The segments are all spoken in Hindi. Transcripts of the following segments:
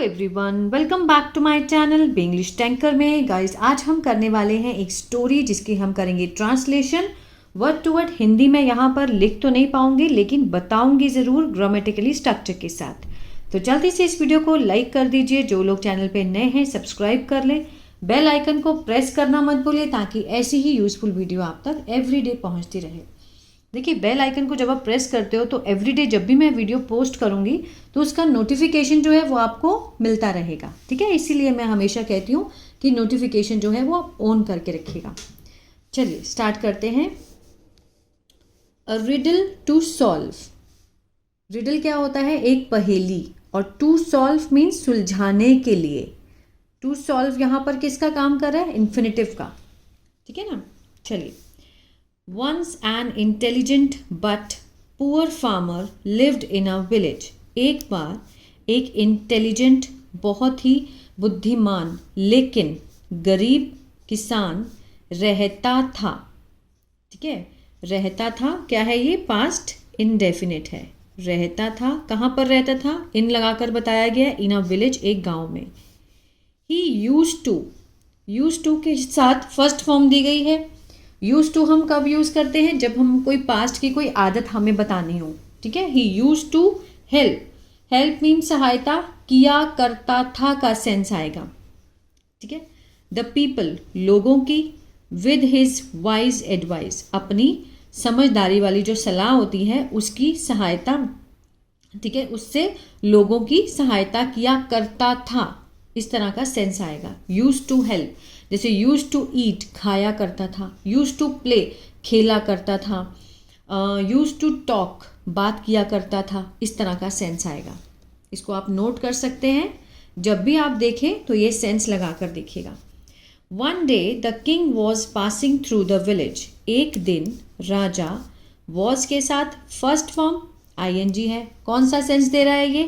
Everyone, welcome back to my channel English tanker में। गाइस, आज हम करने वाले हैं एक स्टोरी जिसकी हम करेंगे translation word to word. Hindi में यहाँ पर लिख तो नहीं पाऊंगी लेकिन बताऊंगी ज़रूर ग्रामेटिकली स्ट्रक्चर के साथ। तो जल्दी से इस वीडियो को लाइक कर दीजिए। जो लोग चैनल पे नए हैं सब्सक्राइब कर लें, बेल आइकन को प्रेस करना मत भूलिए ताकि ऐसी ही यूज़फुल वीडियो आप तक एवरीडे पहुँचती रहे। देखिए, बेल आइकन को जब आप प्रेस करते हो तो एवरीडे जब भी मैं वीडियो पोस्ट करूंगी तो उसका नोटिफिकेशन जो है वो आपको मिलता रहेगा। ठीक है, इसीलिए मैं हमेशा कहती हूँ कि नोटिफिकेशन जो है वो आप ऑन करके रखिएगा। चलिए स्टार्ट करते हैं। A riddle to solve. Riddle क्या होता है? एक पहेली। और टू सॉल्व मीन्स सुलझाने के लिए। टू सॉल्व यहाँ पर किसका काम कर रहा है? इन्फिनेटिव का। ठीक है ना। चलिए, Once an intelligent but poor farmer lived in a village. एक बार एक इंटेलिजेंट, बहुत ही बुद्धिमान लेकिन गरीब किसान रहता था। ठीक है, रहता था क्या है? ये पास्ट इंडेफिनिट है। रहता था, कहाँ पर रहता था? इन लगाकर बताया गया। इन अ विलेज, एक गांव में। ही यूज टू के साथ फर्स्ट फॉर्म दी गई है। यूज टू हम कब यूज़ करते हैं? जब हम कोई पास्ट की कोई आदत हमें बतानी हो। ठीक है। He use to help. Help mean सहायता, किया करता था का सेंस आएगा। ठीक है। द पीपल, लोगों की। विद हिज वाइज एडवाइस, अपनी समझदारी वाली जो सलाह होती है उसकी सहायता। ठीक है, उससे लोगों की सहायता किया करता था, इस तरह का सेंस आएगा। यूज टू हेल्प, जैसे यूज टू ईट, खाया करता था। यूज टू प्ले, खेला करता था। यूज टू टॉक, बात किया करता था, इस तरह का सेंस आएगा। इसको आप नोट कर सकते हैं। जब भी आप देखें तो ये सेंस लगा कर देखिएगा। One day the king was passing through the village. एक दिन राजा, वॉज के साथ फर्स्ट फॉर्म ING है। कौन सा सेंस दे रहा है ये?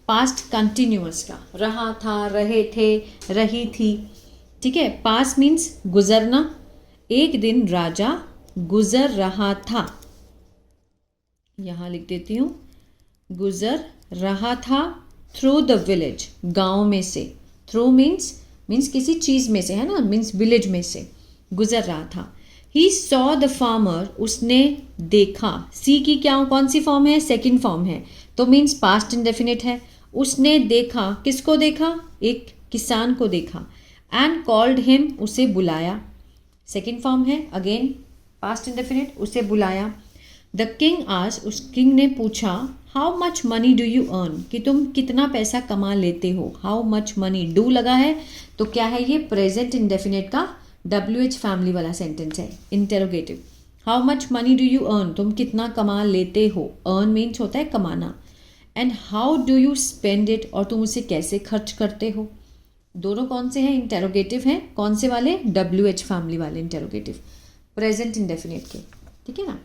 पास्ट कंटिन्यूअस का। रहा था, रहे थे, रही थी। ठीक है, पास मीन्स गुजरना। एक दिन राजा गुजर रहा था। यहां लिख देती हूं, गुजर रहा था। थ्रू द विलेज, गांव में से। थ्रू मीन्स किसी चीज में से, है ना, मीन्स विलेज में से गुजर रहा था। ही सॉ द फार्मर, उसने देखा। सी की क्या कौन सी फॉर्म है? सेकंड फॉर्म है, तो मीन्स पास्ट इंडेफिनिट है। उसने देखा, किसको देखा? एक किसान को देखा। एंड कॉल्ड हिम, उसे बुलाया। सेकेंड फॉर्म है, अगेन पास्ट इंडेफिनिट, उसे बुलाया। द किंग आस्क्ड, उस किंग ने पूछा, how much money do you earn, कि तुम कितना पैसा कमा लेते हो। हाउ मच मनी, डू लगा है तो क्या है ये? प्रेजेंट इंडेफिनिट का WH फैमिली वाला सेंटेंस है, interrogative. How much money do you earn, तुम कितना कमा लेते हो। अर्न मीन्स होता है कमाना। And how do you spend it, और तुम उसे कैसे खर्च करते हो। दोनों कौन से हैं? इंटेरोगेटिव हैं। कौन से वाले? WH फैमिली वाले इंटेरोगेटिव, प्रेजेंट इंडेफिनिट के। ठीक है ना।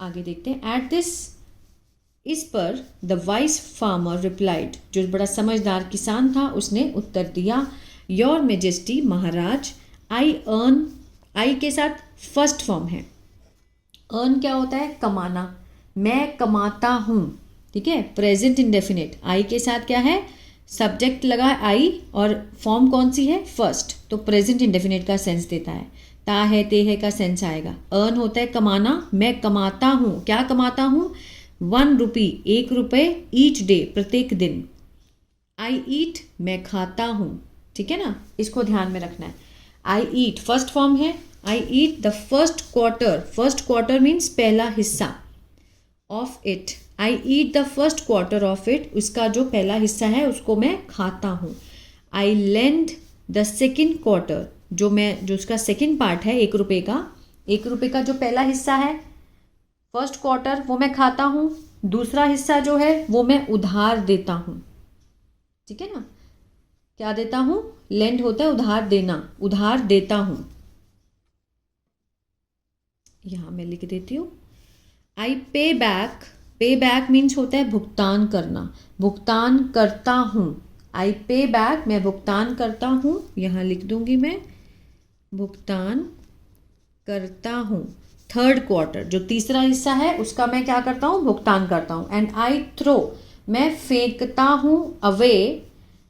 आगे देखते हैं। एट दिस, इस पर द वाइस फार्मर रिप्लाइड, जो बड़ा समझदार किसान था उसने उत्तर दिया, योर मेजेस्टी, महाराज, आई अर्न। आई के साथ फर्स्ट फॉर्म है। अर्न क्या होता है? कमाना। मैं कमाता हूँ। ठीक है, प्रेजेंट इंडेफिनिट। आई के साथ क्या है? सब्जेक्ट लगा है आई, और फॉर्म कौन सी है? फर्स्ट, तो प्रेजेंट इंडेफिनिट का सेंस देता है। ता है, ते है का सेंस आएगा। अर्न होता है कमाना। मैं कमाता हूँ। क्या कमाता हूँ? 1 रुपी, 1 रुपये। ईच डे, प्रत्येक दिन। आई ईट, मैं खाता हूँ। ठीक है ना, इसको ध्यान में रखना है। आई ईट फर्स्ट फॉर्म है। I eat the first quarter. First quarter means पहला हिस्सा। Of it, I eat the first quarter of it, उसका जो पहला हिस्सा है उसको मैं खाता हूँ। I lend the second quarter, जो उसका सेकेंड पार्ट है, 1 रुपये का। 1 रुपये का जो पहला हिस्सा है फर्स्ट क्वार्टर, वो मैं खाता हूँ। दूसरा हिस्सा जो है वो मैं उधार देता हूँ। ठीक है ना। क्या देता हूँ? लेंड होता है उधार देना, उधार देता हूँ। यहां मैं लिख देती हूँ, आई पे बैक। पे बैक मीन्स होता है भुगतान करना। भुगतान करता हूँ। आई पे बैक, मैं भुगतान करता हूँ। यहाँ लिख दूंगी मैं, भुगतान करता हूँ। थर्ड क्वार्टर, जो तीसरा हिस्सा है उसका मैं क्या करता हूँ? भुगतान करता हूँ। एंड आई थ्रो, मैं फेंकता हूँ। अवे,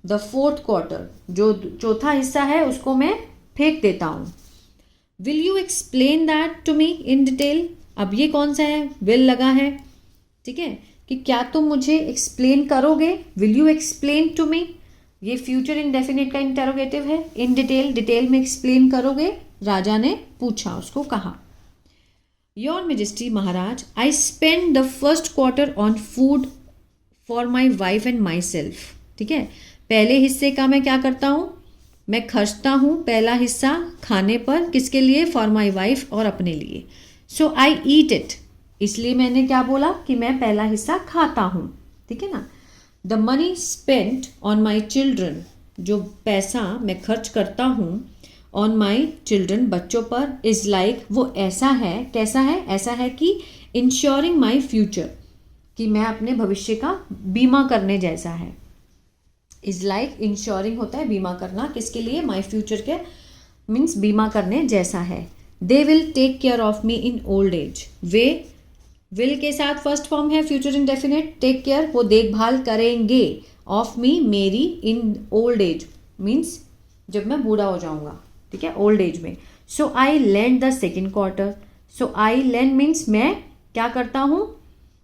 द फोर्थ क्वार्टर, जो चौथा हिस्सा है उसको मैं फेंक देता हूँ। Will you explain that to me in detail, अब ये कौन सा है, विल लगा है, ठीक है, कि क्या तुम मुझे एक्सप्लेन करोगे, will you explain to me, ये फ्यूचर इंडेफिनिट का इंटरोगेटिव है। इन डिटेल, डिटेल में एक्सप्लेन करोगे, राजा ने पूछा, उसको कहा। योर मेजेस्टी महाराज, I spend the first quarter on food for my wife and myself, ठीक है, पहले हिस्से का मैं क्या करता हूँ, मैं खर्चता हूँ पहला हिस्सा खाने पर, किसके लिए, फॉर माई वाइफ, और अपने लिए। सो आई ईट इट, इसलिए मैंने क्या बोला कि मैं पहला हिस्सा खाता हूँ, ठीक है ना। The money spent on my children, जो पैसा मैं खर्च करता हूँ ऑन माई चिल्ड्रन, बच्चों पर, इज़ लाइक, वो ऐसा है, कैसा है, ऐसा है कि इंश्योरिंग माई फ्यूचर, कि मैं अपने भविष्य का बीमा करने जैसा है। इज़ लाइक इंश्योरिंग होता है बीमा करना, किसके लिए, माई फ्यूचर के, मीन्स बीमा करने जैसा है। They will take care of me in old age, वे, विल के साथ फर्स्ट फॉर्म है फ्यूचर इंडेफिनिट, टेक केयर, वो देखभाल करेंगे, ऑफ मी, मेरी, इन ओल्ड एज मीन्स जब मैं बूढ़ा हो जाऊंगा, ठीक है, ओल्ड एज में। So I lend the second quarter, so I lend means मैं क्या करता हूँ,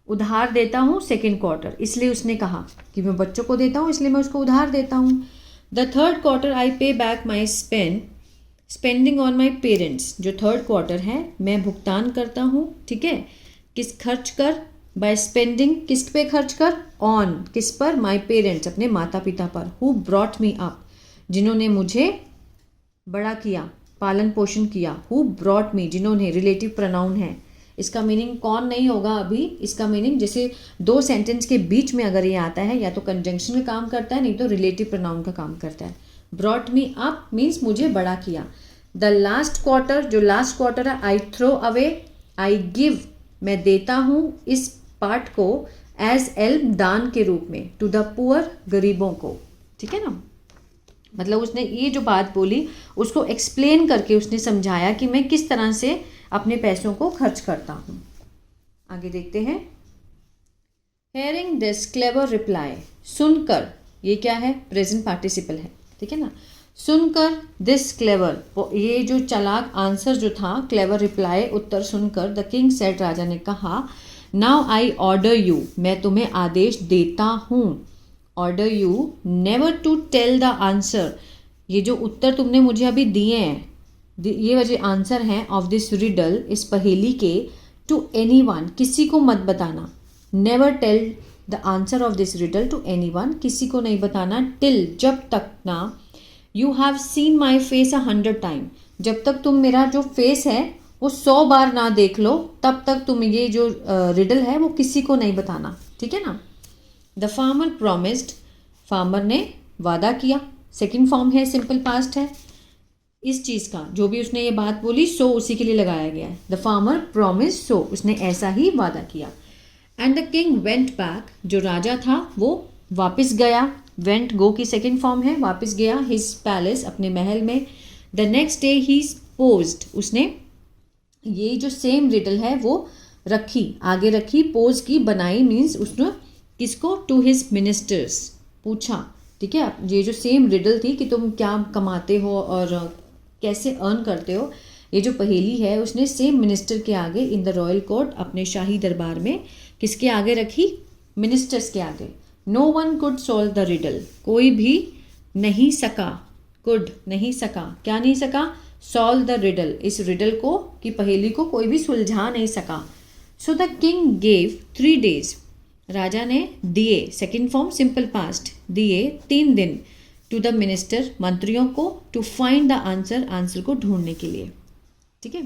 उधार देता हूँ सेकेंड क्वार्टर, इसलिए उसने कहा कि मैं बच्चों को देता हूँ, इसलिए मैं उसको उधार देता हूँ। द थर्ड क्वार्टर आई पे back my spending on my parents, जो थर्ड क्वार्टर है मैं भुगतान करता हूँ, ठीक है, किस खर्च कर, बाय स्पेंडिंग, किस पे खर्च कर, ऑन, किस पर, माई पेरेंट्स, अपने माता पिता पर, हु ब्रॉट मी अप, जिन्होंने मुझे बड़ा किया, पालन पोषण किया, हु ब्रॉट मी, जिन्होंने, रिलेटिव प्रोनाउन है, इसका मीनिंग कौन नहीं होगा अभी, इसका मीनिंग जैसे दो सेंटेंस के बीच में अगर ये आता है या तो कंजंक्शन का काम करता है, नहीं तो रिलेटिव प्रोनाउन का काम करता है। ब्रॉट मी अप मीन्स मुझे बड़ा किया। द लास्ट क्वार्टर, जो लास्ट क्वार्टर है, I throw away, I give, मैं देता हूँ इस पार्ट को, एज एल्प, दान के रूप में, टू द पुअर, गरीबों को, ठीक है ना। मतलब उसने ये जो बात बोली उसको एक्सप्लेन करके उसने समझाया कि मैं किस तरह से अपने पैसों को खर्च करता हूँ। आगे देखते हैं। हेयरिंग दिस क्लेवर रिप्लाई, सुनकर, ये क्या है, प्रेजेंट पार्टिसिपल है, ठीक है ना। सुनकर, दिस क्लेवर, ये जो चालाक आंसर जो था, क्लेवर रिप्लाई, उत्तर सुनकर, द किंग सेड, राजा ने कहा, नाउ आई ऑर्डर यू, मैं तुम्हें आदेश देता हूँ, order you never to tell the answer, ये जो उत्तर तुमने मुझे अभी दिए हैं, ये वजह आंसर हैं ऑफ दिस रिडल, इस पहेली के, टू एनीवन, किसी को मत बताना, never tell the answer of this riddle to anyone, किसी को नहीं बताना, टिल, जब तक ना, you have seen my face 100 time, जब तक तुम मेरा जो फेस है वो 100 बार ना देख लो, तब तक तुम ये जो रिडल है वो किसी को नहीं बताना, ठीक है ना। द फार्मर प्रोमिस्ड, फार्मर ने वादा किया, सेकेंड फॉर्म है, सिंपल पास्ट है, इस चीज़ का जो भी उसने ये बात बोली, सो उसी के लिए लगाया गया है। द फार्मर प्रोमिस, सो उसने ऐसा ही वादा किया। And the king went back, जो राजा था वो वापस गया, वेंट, गो की सेकेंड फॉर्म है, वापस गया, हिज पैलेस, अपने महल में। The next day he posed, उसने ये जो सेम रिडल है वो रखी, आगे रखी, पोज की, बनाई मीन्स उसने किसको, टू हिज मिनिस्टर्स, पूछा, ठीक है। ये जो सेम रिडल थी कि तुम क्या कमाते हो और कैसे अर्न करते हो, ये जो पहेली है उसने सेम मिनिस्टर के आगे, इन द रॉयल कोर्ट, अपने शाही दरबार में, किसके आगे रखी, मिनिस्टर्स के आगे। No one could solve the riddle, कोई भी नहीं सका, कुड नहीं सका, क्या नहीं सका, सॉल्व द रिडल, इस रिडल को, की पहेली को कोई भी सुलझा नहीं सका। So the king gave 3 days, राजा ने दिए, सेकेंड फॉर्म सिंपल पास्ट, दिए 3 दिन, टू द मिनिस्टर, मंत्रियों को, to find the answer, answer को ढूंढने के लिए, ठीक है।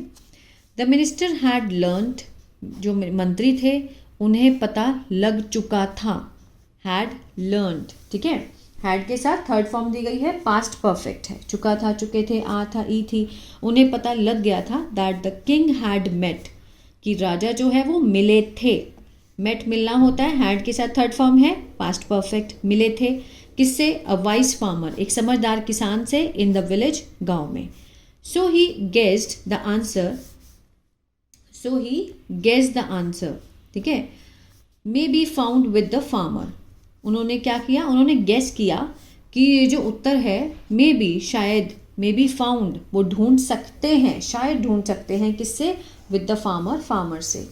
द मिनिस्टर हैड लर्नड, जो मंत्री थे उन्हें पता लग चुका था, हैड लर्नड, ठीक है। हैड के साथ थर्ड फॉर्म दी गई है, पास्ट परफेक्ट है, चुका था, चुके थे, आ था, ई थी, उन्हें पता लग गया था, that the king had met, कि राजा जो है वो मिले थे, मेट मिलना होता है, हैड के साथ थर्ड फॉर्म है, पास्ट परफेक्ट, मिले थे, किससे, अ वाइस फार्मर, एक समझदार किसान से, इन द विलेज, गांव में। So he guessed the answer, so he guessed the answer, ठीक है, may be found with the farmer, उन्होंने क्या किया, उन्होंने गेस किया कि ये जो उत्तर है मे बी, शायद, मे बी फाउंड, वो ढूंढ सकते हैं, शायद ढूंढ सकते हैं, किससे? विद द फार्मर, फार्मर से।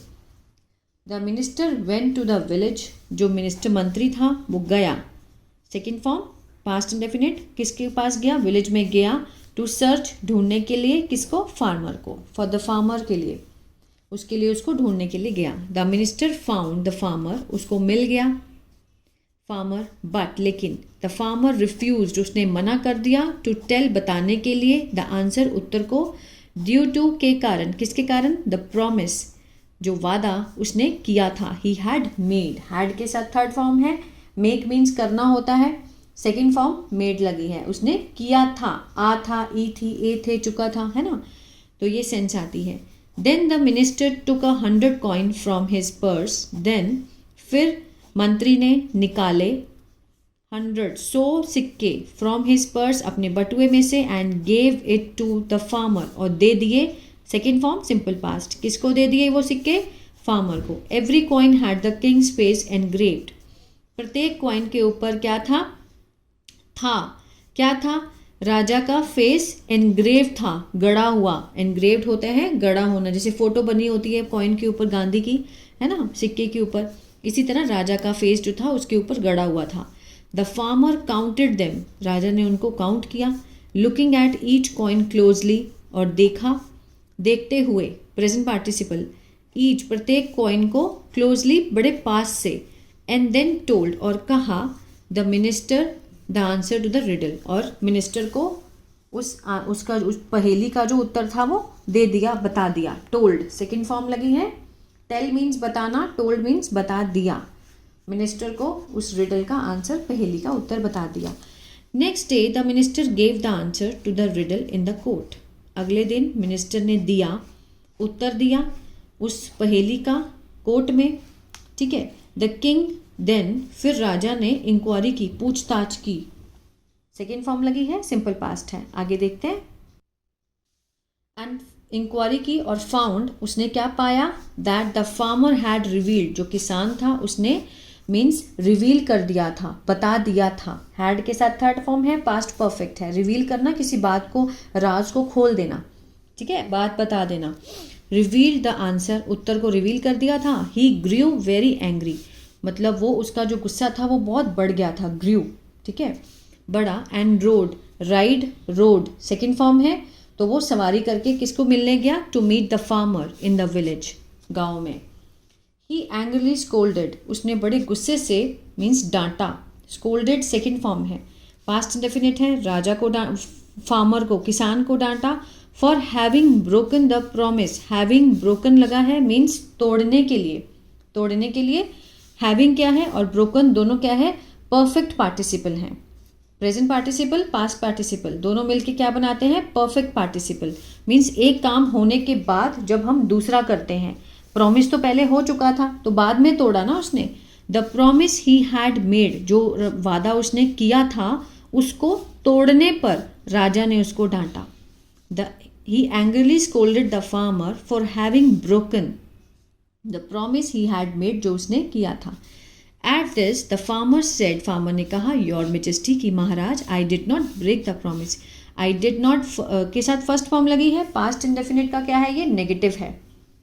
The minister went to the village, जो मिनिस्टर मंत्री था वो गया। सेकेंड फॉर्म पास्ट इंडेफिनिट, किसके पास गया? विलेज में गया। टू सर्च, ढूंढने के लिए, किसको? फार्मर को, फॉर द फार्मर के लिए, उसके लिए उसको ढूंढने के लिए गया। The minister found the farmer, उसको मिल गया फार्मर, बट लेकिन द फार्मर रिफ्यूज्ड, उसने मना कर दिया, टू टेल, बताने के लिए, द आंसर, उत्तर को, ड्यू टू, के कारण, किसके कारण? द प्रॉमिस, जो वादा उसने किया था। ही हैड मेड, हैड के साथ थर्ड फॉर्म है, मेक मीन्स करना होता है, सेकेंड फॉर्म मेड लगी है, उसने किया था, आ था, ई थी, ए थे, चुका था, है ना, तो ये सेंस आती है। Then the minister took 100 coin from his purse, then, फिर मंत्री ने निकाले 100 सिक्के फ्रॉम हिज पर्स, अपने बटुए में से, and gave it to the farmer, और दे दिए, सेकेंड फॉर्म सिंपल पास्ट, किसको दे दिए वो सिक्के? फार्मर को। Every coin had the Kings face engraved, प्रत्येक कॉइन के ऊपर क्या था? क्या था? राजा का फेस एनग्रेव था, गड़ा हुआ, एनग्रेव्ड होता है गड़ा होना, जैसे फोटो बनी होती है कॉइन के ऊपर गांधी की, है ना, सिक्के के ऊपर, इसी तरह राजा का फेस जो था उसके ऊपर गड़ा हुआ था। द फार्मर काउंटेड देम, राजा ने उनको काउंट किया। Looking at each coin closely, और देखा, देखते हुए, प्रेजेंट पार्टिसिपल, ईच, प्रत्येक कॉइन को, क्लोजली, बड़े पास से, एंड देन टोल्ड, और कहा, the minister the answer to the riddle, और मिनिस्टर को उस पहेली का जो उत्तर था वो दे दिया, बता दिया। टोल्ड सेकेंड फॉर्म लगी है, टेल मीन्स बताना, टोल्ड मीन्स बता दिया, मिनिस्टर को उस रिडल का आंसर, पहेली का उत्तर बता दिया। Next day the minister gave the answer to the riddle in the court, अगले दिन मिनिस्टर ने दिया, उत्तर दिया उस पहेली का कोर्ट में, ठीक है। द किंग देन, फिर राजा ने इंक्वायरी की, पूछताछ की, सेकेंड फॉर्म लगी है, सिंपल पास्ट है, आगे देखते हैं। एंड इंक्वायरी की और फाउंड, उसने क्या पाया? That the farmer had revealed, जो किसान था उसने मीन्स रिवील कर दिया था, बता दिया था। हैड के साथ थर्ड फॉर्म है, पास्ट परफेक्ट है, रिवील करना, किसी बात को, राज को खोल देना, ठीक है, बात बता देना। रिवील द आंसर, उत्तर को रिवील कर दिया था। ही ग्रू वेरी एंग्री, मतलब वो, उसका जो गुस्सा था वो बहुत बढ़ गया था, ग्रू, ठीक है, बड़ा। And rode, ride, rode second form है, तो वो सवारी करके किसको मिलने गया? To meet the farmer in the village, गांव में। ही एंग्रली स्कोल्डेड, उसने बड़े गुस्से से, मीन्स डांटा, स्कोल्डेड सेकेंड फॉर्म है, पास्ट इंडेफिनिट है, राजा को फार्मर को, किसान को डांटा। For having broken the promise, having broken लगा है, मीन्स तोड़ने के लिए, तोड़ने के लिए, हैविंग क्या है और ब्रोकन दोनों क्या है? परफेक्ट पार्टिसिपल हैं। प्रेजेंट पार्टिसिपल, पास्ट पार्टिसिपल, दोनों मिलके क्या बनाते हैं? Perfect participle. मीन्स एक काम होने के बाद जब हम दूसरा करते हैं, प्रॉमिस तो पहले हो चुका था तो बाद में तोड़ा ना उसने। The promise he had made, जो वादा उसने किया था उसको तोड़ने पर राजा ने उसको डांटा। He angrily scolded the farmer for having broken the promise he had made, जो उसने किया था। At this the farmer said, farmer ने कहा, योर मेजेस्टी, की महाराज, I did not break the promise. I did not के साथ फर्स्ट फॉर्म लगी है, पास्ट इंडेफिनिट का क्या है? ये नेगेटिव है,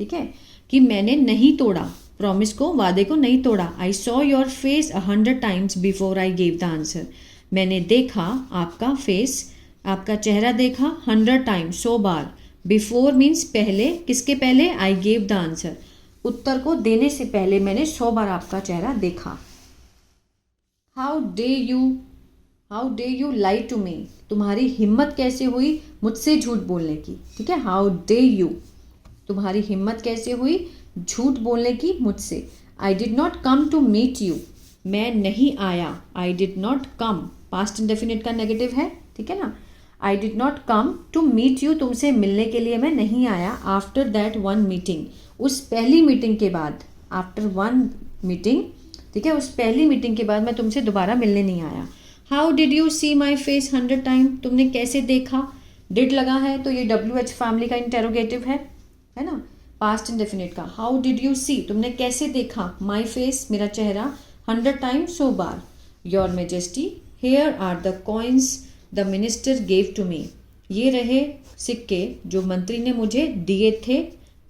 ठीक है, कि मैंने नहीं तोड़ा प्रॉमिस को, वादे को नहीं तोड़ा। I saw your face 100 times before I gave the answer, मैंने देखा आपका फेस, आपका चेहरा देखा 100 times, 100 बार। बिफोर मीन्स पहले, किसके पहले? आई गेव द आंसर, उत्तर को देने से पहले मैंने 100 बार आपका चेहरा देखा। How dare you lie to me, तुम्हारी हिम्मत कैसे हुई मुझसे झूठ बोलने की, ठीक है। हाउ डे यू, तुम्हारी हिम्मत कैसे हुई झूठ बोलने की मुझसे। I did not come to meet you, मैं नहीं आया। I did not come, past indefinite का नेगेटिव है, ठीक है ना। I did not come to meet you, तुमसे मिलने के लिए मैं नहीं आया। आफ्टर दैट वन मीटिंग, उस पहली मीटिंग के बाद, आफ्टर वन मीटिंग, ठीक है, उस पहली मीटिंग के बाद मैं तुमसे दोबारा मिलने नहीं आया। How did you see my face 100 times, तुमने कैसे देखा, डिड लगा है तो ये WH फैमिली का इंटेरोगेटिव है ना, पास्ट इंडेफिनिट का। हाउ डिड यू सी, तुमने कैसे देखा, माई फेस, मेरा चेहरा, 100 times, 100 बार। Your majesty, here are the coins the minister gave to me, ये रहे सिक्के जो मंत्री ने मुझे दिए थे,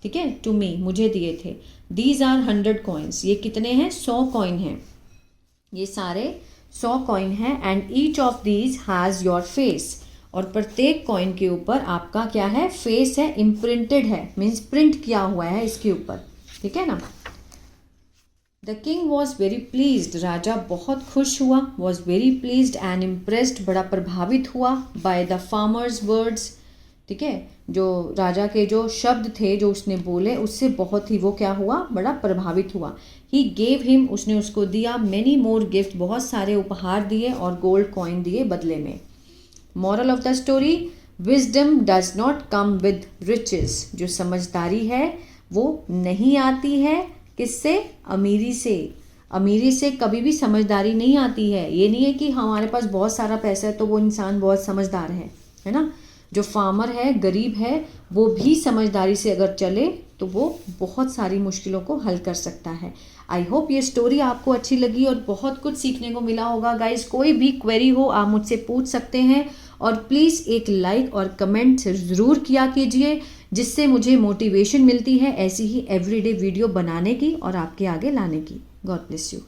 ठीक है, टू मी, मुझे दिए थे। दीज आर 100 कॉइन्स, ये कितने हैं, 100 कॉइन हैं, ये सारे 100 कॉइन हैं। And each of these has your face, और प्रत्येक कॉइन के ऊपर आपका क्या है, फेस है, इम्प्रिंटेड है, मीन्स प्रिंट किया हुआ है इसके ऊपर, ठीक है ना। The king was very pleased, राजा बहुत खुश हुआ, was very pleased and impressed, बड़ा प्रभावित हुआ, बाय द फार्मर्स वर्ड्स, ठीक है, जो राजा के जो शब्द थे जो उसने बोले उससे बहुत ही वो क्या हुआ, बड़ा प्रभावित हुआ। ही गेव हिम, उसने उसको दिया, मैनी मोर गिफ्ट, बहुत सारे उपहार दिए और गोल्ड कॉइन दिए बदले में। Moral of the story, wisdom does not come with riches, जो समझदारी है वो नहीं आती है किससे, अमीरी से। अमीरी से कभी भी समझदारी नहीं आती है। ये नहीं है कि हमारे पास बहुत सारा पैसा है तो वो इंसान बहुत समझदार है ना। जो फार्मर है, गरीब है, वो भी समझदारी से अगर चले तो वो बहुत सारी मुश्किलों को हल कर सकता है। आई होप ये स्टोरी आपको अच्छी लगी और बहुत कुछ सीखने को मिला होगा। गाइज, कोई भी क्वेरी हो आप मुझसे पूछ सकते हैं, और प्लीज़ एक लाइक और कमेंट ज़रूर किया कीजिए, जिससे मुझे मोटिवेशन मिलती है ऐसी ही एवरीडे वीडियो बनाने की और आपके आगे लाने की। God bless you.